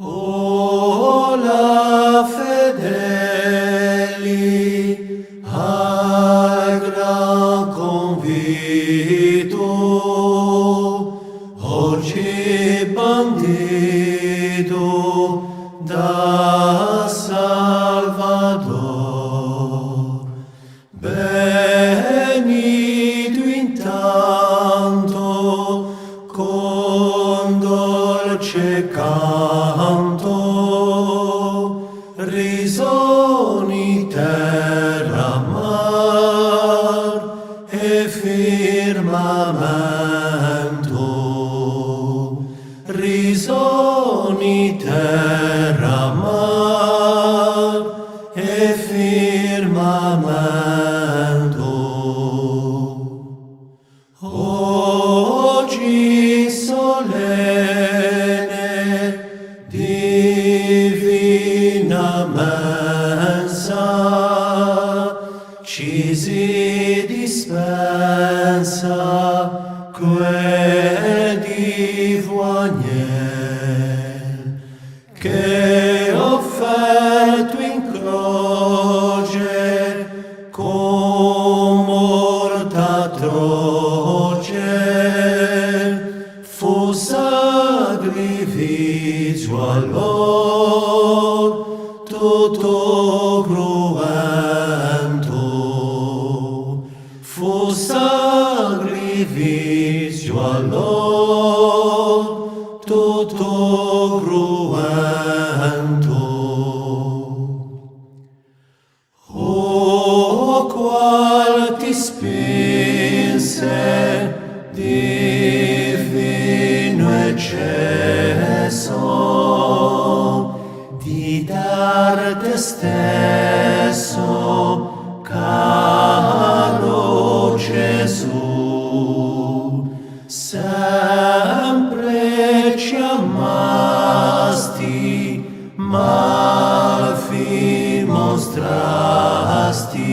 Ola fedeli al gran convito, oggi bandito da Salvador. Benito intanto con dolce canto, risoni terra, mar e firmamento, risoni terra, mar e firmamento. Oggi solenne divina mensa ci si dispensa quel divo agnel che offerto in croce con morta atroce fu sacrificio allor tutto cruento, fu sacrificio allor tutto cruento. O qual ti spinse divino eccesso di dar te stesso, caro Gesù, sempre ci amasti, ma mostrasti